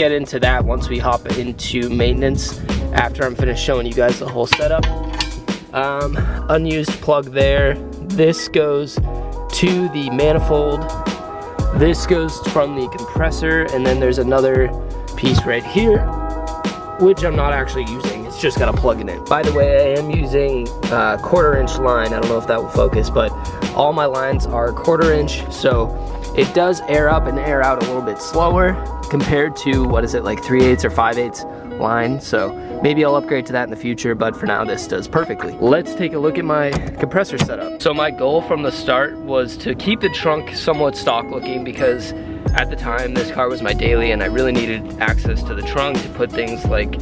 get into that once we hop into maintenance after I'm finished showing you guys the whole setup. Unused plug there. This goes to the manifold. This goes from the compressor, and then there's another piece right here, which I'm not actually using. It's just got a plug in it. By the way, I am using 1/4 inch line. I don't know if that will focus, but all my lines are 1/4 inch, so it does air up and air out a little bit slower compared to, what is it, like 3/8 or 5/8 line. So maybe I'll upgrade to that in the future, but for now this does perfectly. Let's take a look at my compressor setup. So my goal from the start was to keep the trunk somewhat stock looking, because at the time this car was my daily and I really needed access to the trunk to put things like,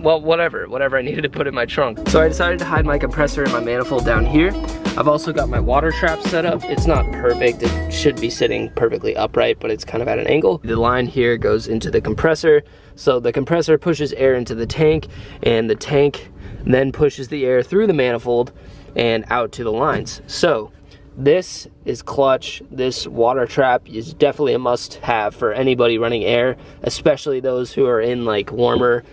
well, whatever I needed to put in my trunk. So I decided to hide my compressor and my manifold down here. I've also got my water trap set up. It's not perfect, it should be sitting perfectly upright, but it's kind of at an angle. The line here goes into the compressor, so the compressor pushes air into the tank, and the tank then pushes the air through the manifold and out to the lines. So this is clutch. This water trap is definitely a must-have for anybody running air, especially those who are in like warmer,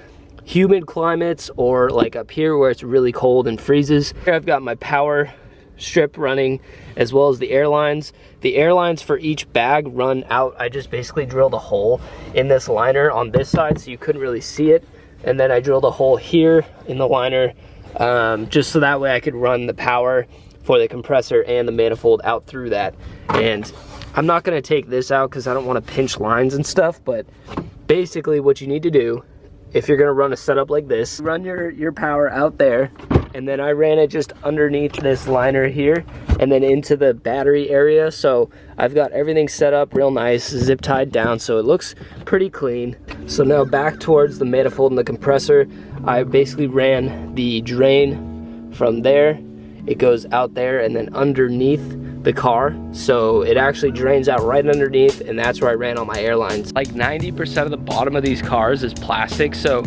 humid climates, or like up here where it's really cold and freezes. Here I've got my power strip running, as well as the air lines. The air lines for each bag run out. I just basically drilled a hole in this liner on this side so you couldn't really see it, and then I drilled a hole here in the liner just so that way I could run the power for the compressor and the manifold out through that. And I'm not going to take this out because I don't want to pinch lines and stuff, but basically what you need to do if you're going to run a setup like this, run your power out there, and then I ran it just underneath this liner here and then into the battery area. So I've got everything set up real nice, zip tied down, so it looks pretty clean. So now back towards the manifold and the compressor, I basically ran the drain from there. It goes out there and then underneath the car, so it actually drains out right underneath, and that's where I ran all my airlines. Like 90% of the bottom of these cars is plastic, so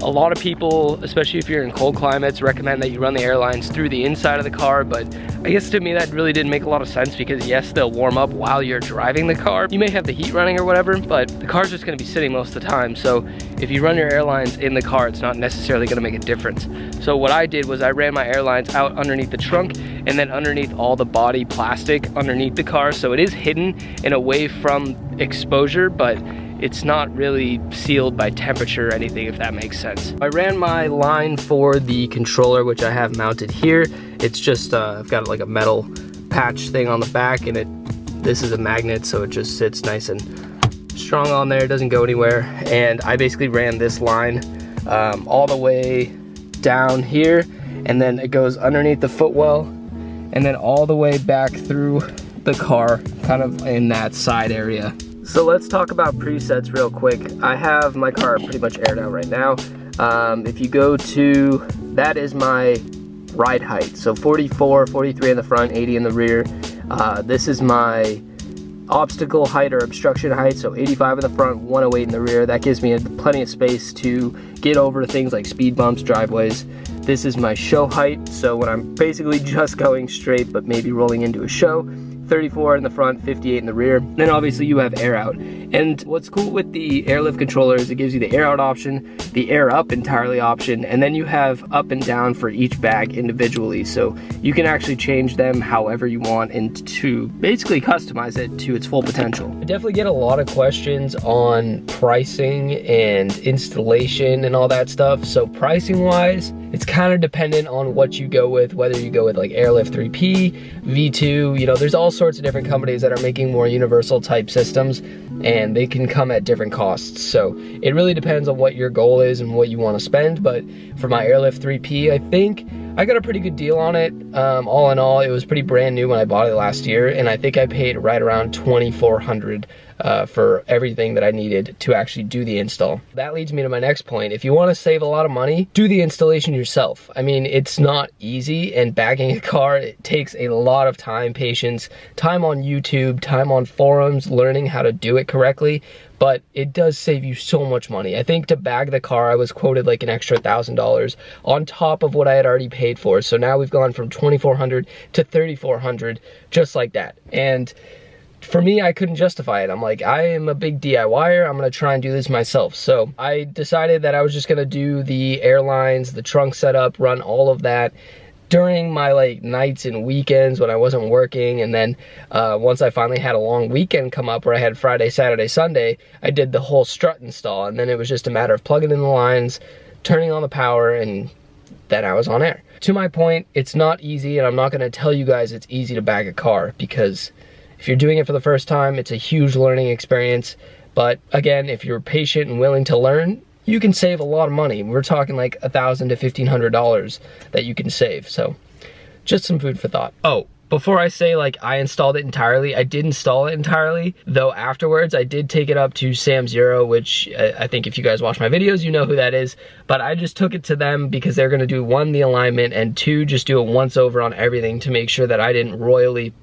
a lot of people, especially if you're in cold climates, recommend that you run the airlines through the inside of the car, but I guess to me that really didn't make a lot of sense, because yes, they'll warm up while you're driving the car. You may have the heat running or whatever, but the car's just gonna be sitting most of the time, so if you run your airlines in the car, it's not necessarily gonna make a difference. So what I did was I ran my airlines out underneath the trunk and then underneath all the body plastic underneath the car, so it is hidden and away from exposure, but it's not really sealed by temperature or anything, if that makes sense. I ran my line for the controller, which I have mounted here. It's just, I've got like a metal patch thing on the back, and this is a magnet, so it just sits nice and strong on there, it doesn't go anywhere. And I basically ran this line all the way down here, and then it goes underneath the footwell, and then all the way back through the car, kind of in that side area. So let's talk about presets real quick. I have my car pretty much aired out right now. If you go to, that is my ride height. So 44, 43 in the front, 80 in the rear. This is my obstacle height or obstruction height. So 85 in the front, 108 in the rear. That gives me plenty of space to get over things like speed bumps, driveways. This is my show height. So when I'm basically just going straight, but maybe rolling into a show, 34 in the front, 58 in the rear. Then obviously you have air out. And what's cool with the airlift controller is it gives you the air out option, the air up entirely option, and then you have up and down for each bag individually. So you can actually change them however you want and to basically customize it to its full potential. I definitely get a lot of questions on pricing and installation and all that stuff. So pricing wise, it's kind of dependent on what you go with, whether you go with like Airlift 3P, V2, you know, there's all sorts of different companies that are making more universal type systems, and they can come at different costs. So it really depends on what your goal is and what you want to spend. But for my Airlift 3P, I think I got a pretty good deal on it. All in all, it was pretty brand new when I bought it last year, and I think I paid right around $2,400 for everything that I needed to actually do the install. That leads me to my next point. If you want to save a lot of money, do the installation yourself. I mean, it's not easy, and bagging a car, it takes a lot of time, patience, time on YouTube, time on forums, learning how to do it correctly. But it does save you so much money. I think to bag the car, I was quoted like an extra $1,000 on top of what I had already paid for. So now we've gone from $2,400 to $3,400 just like that. And for me, I couldn't justify it. I'm like, I am a big DIYer. I'm gonna try and do this myself. So I decided that I was just gonna do the airlines, the trunk setup, run all of that during my like nights and weekends when I wasn't working. And then once I finally had a long weekend come up where I had Friday, Saturday, Sunday, I did the whole strut install. And then it was just a matter of plugging in the lines, turning on the power, and then I was on air. To my point, it's not easy, and I'm not gonna tell you guys it's easy to bag a car, because if you're doing it for the first time, it's a huge learning experience. But again, if you're patient and willing to learn, you can save a lot of money. We're talking like $1,000 to $1,500 that you can save. So just some food for thought. Oh, before I say like I installed it entirely, I did install it entirely, though afterwards I did take it up to Sam Zero, which I think if you guys watch my videos, you know who that is. But I just took it to them because they're gonna do 1, the alignment, and 2, just do a once over on everything to make sure that I didn't royally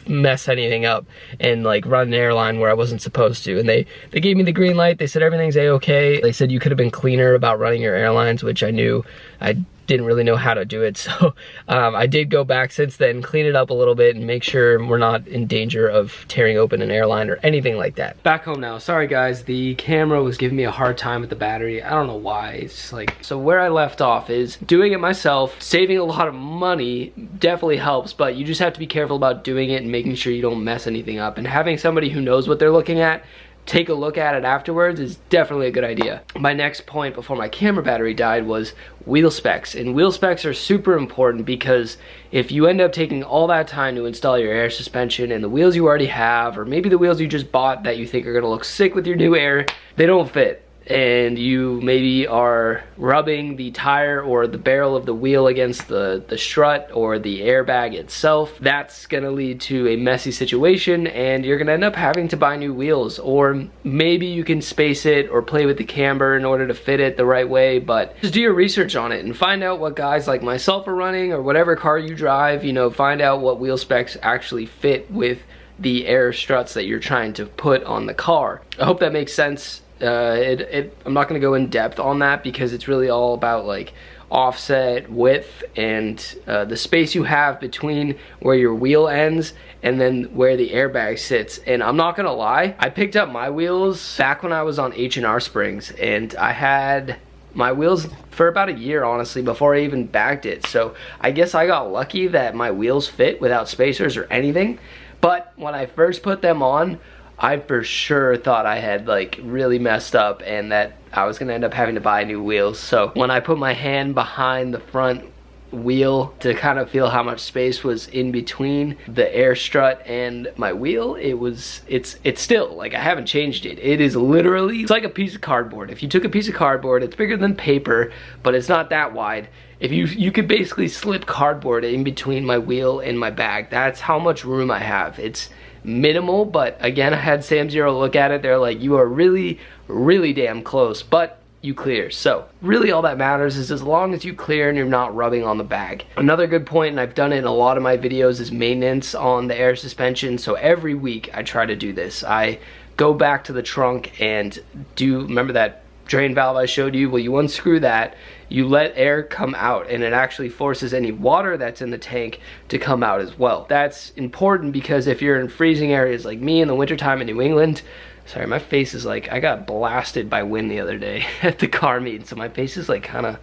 mess anything up and like run an airline where I wasn't supposed to. And they gave me the green light. They said everything's a-okay. They said you could have been cleaner about running your airlines, which I knew. I didn't really know how to do it, so I did go back since then, clean it up a little bit, and make sure we're not in danger of tearing open an airline or anything like that. Back home now. Sorry guys, the camera was giving me a hard time with the battery. I don't know why. It's just like, so where I left off is doing it myself. Saving a lot of money definitely helps, but you just have to be careful about doing it and making sure you don't mess anything up. And having somebody who knows what they're looking at take a look at it afterwards is definitely a good idea. My next point before my camera battery died was wheel specs. And wheel specs are super important, because if you end up taking all that time to install your air suspension and the wheels you already have, or maybe the wheels you just bought that you think are gonna look sick with your new air, they don't fit. And you maybe are rubbing the tire or the barrel of the wheel against the strut or the airbag itself. That's gonna lead to a messy situation, and you're gonna end up having to buy new wheels. Or maybe you can space it or play with the camber in order to fit it the right way, but just do your research on it and find out what guys like myself are running, or whatever car you drive, you know, find out what wheel specs actually fit with the air struts that you're trying to put on the car. I hope that makes sense. I'm not going to go in depth on that, because it's really all about like offset, width, and the space you have between where your wheel ends and then where the airbag sits. And I'm not gonna lie, I picked up my wheels back when I was on H&R Springs, and I had my wheels for about a year, honestly, before I even bagged it. So I guess I got lucky that my wheels fit without spacers or anything. But when I first put them on, I for sure thought I had like really messed up and that I was gonna end up having to buy new wheels. So when I put my hand behind the front wheel to kind of feel how much space was in between the air strut and my wheel, it's still like, I haven't changed it. It is literally, it's like a piece of cardboard. If you took a piece of cardboard, it's bigger than paper, but it's not that wide. If you could basically slip cardboard in between my wheel and my bag. That's how much room I have. It's minimal, but again, I had Sam Zero look at it. They're like, you are really, really damn close, but you clear. So really all that matters is as long as you clear and you're not rubbing on the bag. Another good point, and I've done it in a lot of my videos, is maintenance on the air suspension. So every week I try to do this. I go back to the trunk and remember that drain valve I showed you? Well, you unscrew that, you let air come out, and it actually forces any water that's in the tank to come out as well. That's important because if you're in freezing areas like me in the wintertime in New England, sorry, my face is like, I got blasted by wind the other day at the car meet, so my face is like kind of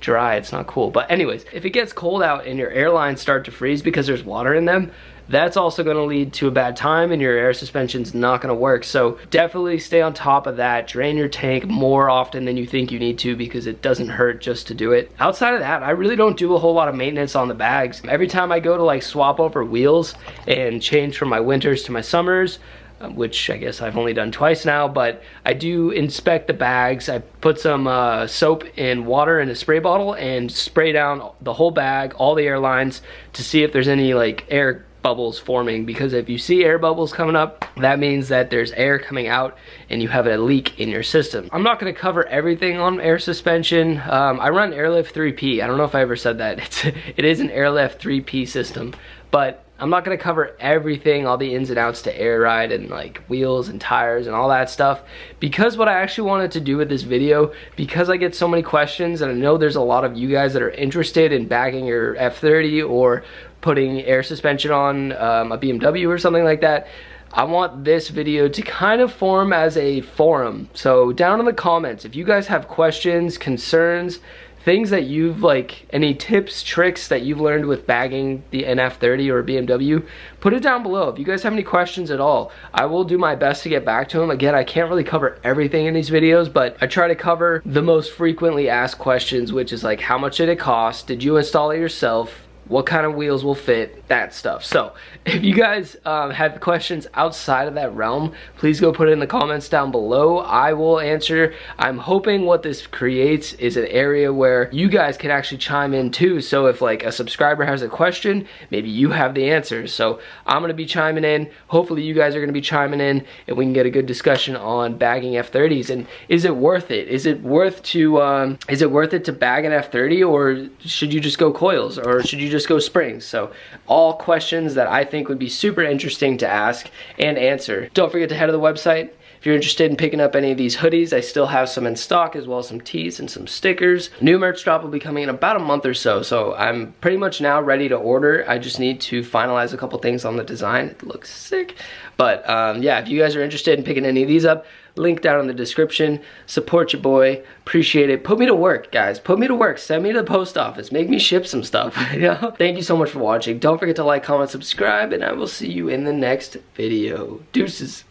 dry. It's not cool. But anyways, if it gets cold out and your airlines start to freeze because there's water in them, that's also going to lead to a bad time and your air suspension's not going to work. So definitely stay on top of that. Drain your tank more often than you think you need to, because it doesn't hurt just to do it. Outside of that, I really don't do a whole lot of maintenance on the bags. Every time I go to like swap over wheels and change from my winters to my summers, which I guess I've only done twice now, but I do inspect the bags. I put some soap and water in a spray bottle and spray down the whole bag, all the airlines, to see if there's any like air bubbles forming, because if you see air bubbles coming up, that means that there's air coming out and you have a leak in your system. I'm not going to cover everything on air suspension. I run Airlift 3P. I don't know if I ever said that. It is an Airlift 3P system, but I'm not going to cover everything, all the ins and outs to air ride and like wheels and tires and all that stuff, because what I actually wanted to do with this video, because I get so many questions and I know there's a lot of you guys that are interested in bagging your F30 or putting air suspension on a BMW or something like that, I want this video to kind of form as a forum. So down in the comments, if you guys have questions, concerns, things that you've any tips, tricks that you've learned with bagging the F30 or BMW, put it down below. If you guys have any questions at all, I will do my best to get back to them. Again, I can't really cover everything in these videos, but I try to cover the most frequently asked questions, which is like, how much did it cost? Did you install it yourself? What kind of wheels will fit? That stuff. So if you guys have questions outside of that realm, please go put it in the comments down below. I will answer. I'm hoping what this creates is an area where you guys can actually chime in too. So if like a subscriber has a question, maybe you have the answers. So I'm gonna be chiming in. Hopefully you guys are gonna be chiming in, and we can get a good discussion on bagging F30s. And is it worth it? Is it worth to bag an F30, or should you just go coils, or should you just go springs? So all questions that I think would be super interesting to ask and answer. Don't forget to head to the website. If you're interested in picking up any of these hoodies, I still have some in stock, as well as some tees and some stickers. New merch drop will be coming in about a month or so, so I'm pretty much now ready to order. I just need to finalize a couple things on the design. It looks sick. But yeah, if you guys are interested in picking any of these up, link down in the description. Support your boy. Appreciate it. Put me to work, guys. Put me to work. Send me to the post office. Make me ship some stuff. You know? Thank you so much for watching. Don't forget to like, comment, subscribe, and I will see you in the next video. Deuces.